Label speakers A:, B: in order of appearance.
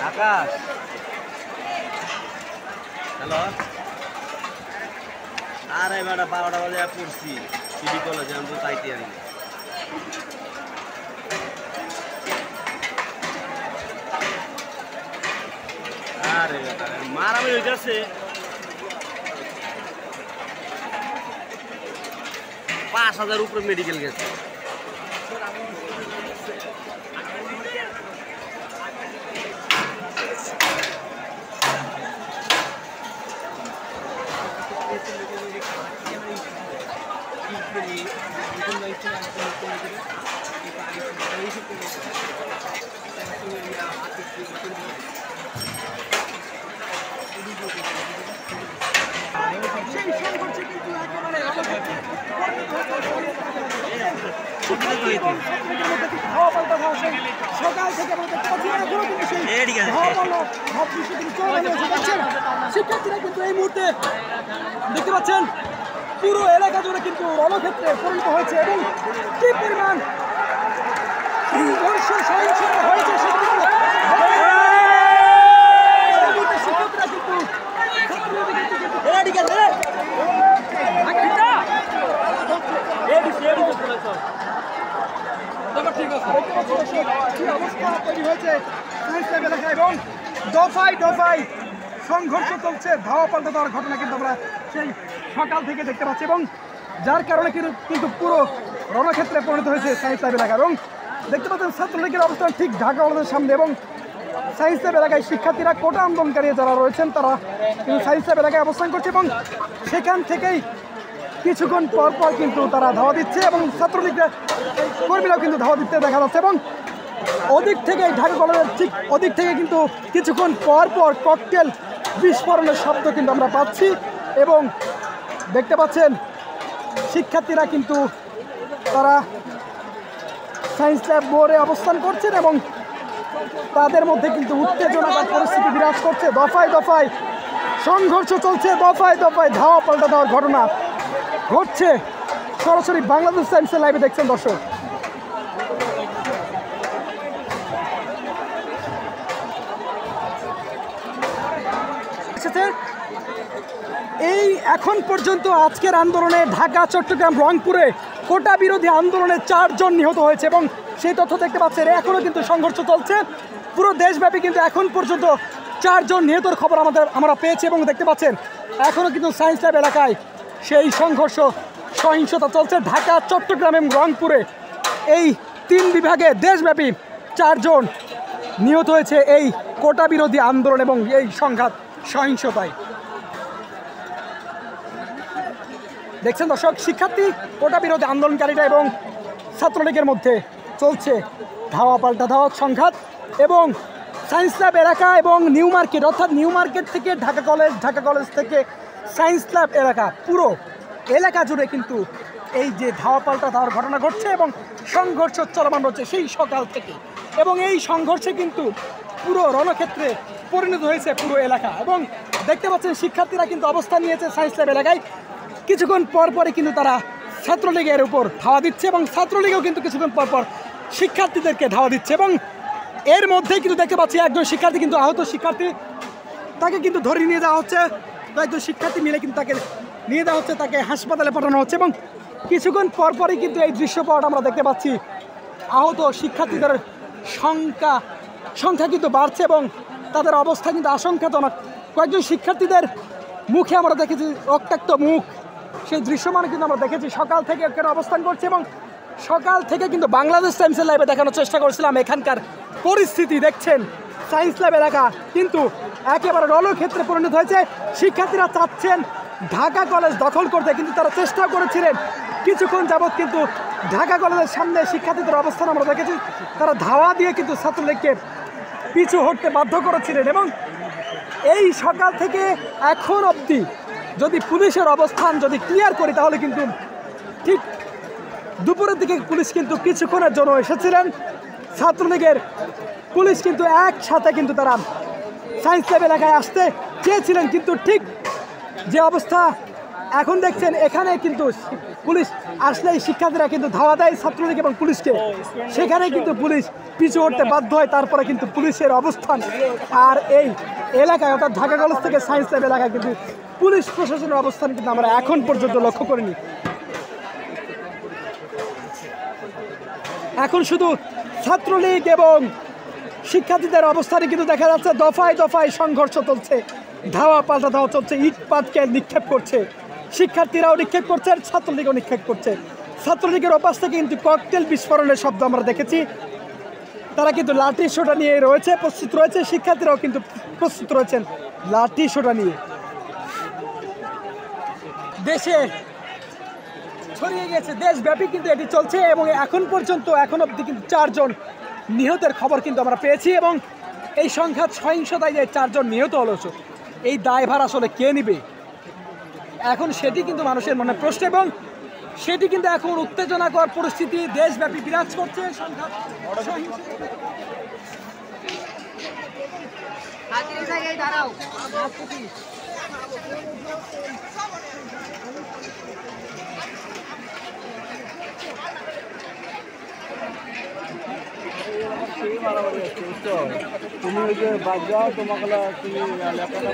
A: আকাশ hello আরে বেটা 12টা বাজে পড়ছি সিডি কলেজে আমি তো চাইতে আনি আরে বেটা মারামারি হইতাছে 5000 উপরে মেডিকেল গেছে
B: সকাল থেকে শিক্ষার্থীরা কিন্তু এই মুহূর্তে দেখতে পাচ্ছেন পুরো এলাকা জুড়ে কিন্তু রণক্ষেত্রে পরিণত হয়েছে এবং কি পরিমাণ হয়েছে শিক্ষার্থীরা কিন্তু এবং দফায় দফায় সংঘর্ষ চলছে ধাওয়া পাল্টা দেওয়ার ঘটনা কিন্তু আমরা সেই সকাল থেকে দেখতে পাচ্ছি এবং যার কারণে কিন্তু পুরো রণক্ষেত্রে পরিণত হয়েছে সায়েন্স ল্যাব এলাকা এবং দেখতে পাচ্ছেন ছাত্রলীগের অবস্থান ঠিক ঢাকা কলেজের সামনে এবং সায়েন্স ল্যাব এলাকায় শিক্ষার্থীরা কোটা আন্দোলনকারী যারা রয়েছেন তারা কিন্তু সায়েন্স ল্যাব এলাকায় অবস্থান করছে এবং সেখান থেকেই কিছুক্ষণ পর পর কিন্তু তারা ধাওয়া দিচ্ছে এবং ছাত্রলীগের কর্মীরাও কিন্তু ধাওয়া দিতে দেখা যাচ্ছে এবং ওদিক থেকে ঢাকা কলেজের ঠিক ওদিক থেকে কিন্তু কিছুক্ষণ পর পর ককটেল বিস্ফোরণের শব্দ কিন্তু আমরা পাচ্ছি এবং দেখতে পাচ্ছেন শিক্ষার্থীরা কিন্তু তারা সায়েন্স ল্যাব মোড়ে অবস্থান করছেন এবং তাদের মধ্যে কিন্তু উত্তেজনাকর পরিস্থিতি বিরাজ করছে দফায় দফায় সংঘর্ষ চলছে দফায় দফায় ধাওয়া পাল্টা দেওয়ার ঘটনা ঘটছে সরাসরি বাংলাদেশ টাইমসের লাইভে দেখছেন দর্শক এই এখন পর্যন্ত আজকের আন্দোলনে ঢাকা চট্টগ্রাম রংপুরে কোটা বিরোধী আন্দোলনে 4 জন নিহত হয়েছে এবং সেই তথ্য দেখতে পাচ্ছেন এখনও কিন্তু সংঘর্ষ চলছে পুরো দেশব্যাপী কিন্তু এখন পর্যন্ত 4 জন নিহতর খবর আমরা পেয়েছি এবং দেখতে পাচ্ছেন এখনও কিন্তু সায়েন্স ল্যাব এলাকায় সেই সংঘর্ষ সহিংসতা চলছে ঢাকা চট্টগ্রাম এবং রংপুরে এই 3 বিভাগে দেশব্যাপী 4 জন নিহত হয়েছে এই কোটা বিরোধী আন্দোলন এবং এই সংঘাত সহিংসতায় দেখছেন দর্শক শিক্ষার্থী কোটা বিরোধী আন্দোলনকারীরা এবং ছাত্রলীগের মধ্যে চলছে ধাওয়া পাল্টা ধাওয়া সংঘাত এবং সায়েন্স ল্যাব এলাকা এবং নিউ মার্কেট অর্থাৎ নিউ মার্কেট থেকে ঢাকা কলেজ থেকে সায়েন্স ল্যাব এলাকা পুরো এলাকা জুড়ে কিন্তু এই যে ধাওয়া পাল্টা ধাওয়ার ঘটনা ঘটছে এবং সংঘর্ষ চলমান রয়েছে সেই সকাল থেকে এবং এই সংঘর্ষে কিন্তু পুরো রণক্ষেত্রে পরিণত হয়েছে পুরো এলাকা এবং দেখতে পাচ্ছেন শিক্ষার্থীরা কিন্তু অবস্থান নিয়েছে সায়েন্স ল্যাব এলাকায় কিছুক্ষণ পরপরই কিন্তু তারা ছাত্রলীগের উপর ধাওয়া দিচ্ছে এবং ছাত্রলীগও কিন্তু কিছুক্ষণ পরপর শিক্ষার্থীদেরকে ধাওয়া দিচ্ছে এবং এর মধ্যেই কিন্তু দেখতে পাচ্ছি একজন শিক্ষার্থী কিন্তু আহত শিক্ষার্থী তাকে কিন্তু ধরে নিয়ে যাওয়া হচ্ছে একজন শিক্ষার্থী মিলে কিন্তু তাকে নিয়ে যাওয়া হচ্ছে তাকে হাসপাতালে পাঠানো হচ্ছে এবং কিছুক্ষণ পরপরই কিন্তু এই দৃশ্যপট আমরা দেখতে পাচ্ছি আহত শিক্ষার্থীদের সংখ্যা কিন্তু বাড়ছে এবং তাদের অবস্থা কিন্তু আশঙ্কাজনক কয়েকজন শিক্ষার্থীদের মুখে আমরা দেখেছি রক্তাক্ত মুখ সেই দৃশ্যমান কিন্তু আমরা দেখেছি সকাল থেকে এখানে অবস্থান করছে এবং সকাল থেকে কিন্তু বাংলাদেশ টাইমসের লাইভে দেখানোর চেষ্টা করেছিলাম এখানকার পরিস্থিতি দেখছেন সায়েন্স ল্যাব এলাকা কিন্তু একেবারে রণক্ষেত্রে পরিণত হয়েছে শিক্ষার্থীরা চাচ্ছেন ঢাকা কলেজ দখল করতে কিন্তু তারা চেষ্টা করেছিলেন কিছুক্ষণ যাবৎ কিন্তু ঢাকা কলেজের সামনে শিক্ষার্থীদের অবস্থান আমরা দেখেছি তারা ধাওয়া দিয়ে কিন্তু ছাত্রলীগকে পিছু হটতে বাধ্য করেছিলেন এবং এই সকাল থেকে এখন অবধি যদি পুলিশের অবস্থান যদি ক্লিয়ার করি তাহলে কিন্তু ঠিক দুপুরের দিকে পুলিশ কিন্তু কিছুক্ষণের জন্য এসেছিলেন ছাত্রলীগের পুলিশ কিন্তু একসাথে কিন্তু তারা সায়েন্স ল্যাব এলাকায় আসতে চেয়েছিলেন কিন্তু ঠিক যে অবস্থা এখন দেখছেন এখানে কিন্তু পুলিশ আসলেই শিক্ষার্থীরা কিন্তু ধাওয়া দেয় ছাত্রলীগ এবং পুলিশকে, সেখানে কিন্তু পুলিশ পিছু হটতে বাধ্য হয়। তারপরে কিন্তু পুলিশের অবস্থান আর এই এলাকায় অর্থাৎ ঢাকা কলেজ থেকে সায়েন্স ল্যাব এলাকায় কিন্তু পুলিশ প্রশাসনের অবস্থান কিন্তু আমরা এখন পর্যন্ত লক্ষ্য করিনি। এখন শুধু ছাত্রলীগ এবং শিক্ষার্থীদের অবস্থানে কিন্তু দেখা যাচ্ছে দফায় দফায় সংঘর্ষ চলছে, ধাওয়া পাল্টা ধাওয়া চলছে, ইট পাটকে নিক্ষেপ করছে, শিক্ষার্থীরাও নিক্ষেপ করছে আর ছাত্রলীগও নিক্ষেপ করছে। ছাত্রলীগের ওপাশ থেকে কিন্তু ককটেল বিস্ফোরণের শব্দ আমরা দেখেছি, তারা কিন্তু লাঠি সোটা নিয়ে রয়েছে, প্রস্তুত রয়েছে। শিক্ষার্থীরাও কিন্তু প্রস্তুত রয়েছেন লাঠি সোটা নিয়ে। দেশে ছড়িয়ে গেছে, দেশব্যাপী কিন্তু এটি চলছে এবং এখন পর্যন্ত এখন অবধি কিন্তু 4 জন নিহতের খবর কিন্তু আমরা পেয়েছি এবং এই সংঘাত সহিংসতায় যে 4 জন নিহত হলো, এই দায়ভার আসলে কে নিবে এখন সেটি কিন্তু মানুষের মনে প্রশ্ন এবং সেটি কিন্তু এখন উত্তেজনাকর পরিস্থিতি দেশব্যাপী বিরাজ করছে। সংঘাত
A: তুমি ওই যে বাজাও তোমাকে তুমি লেখাটা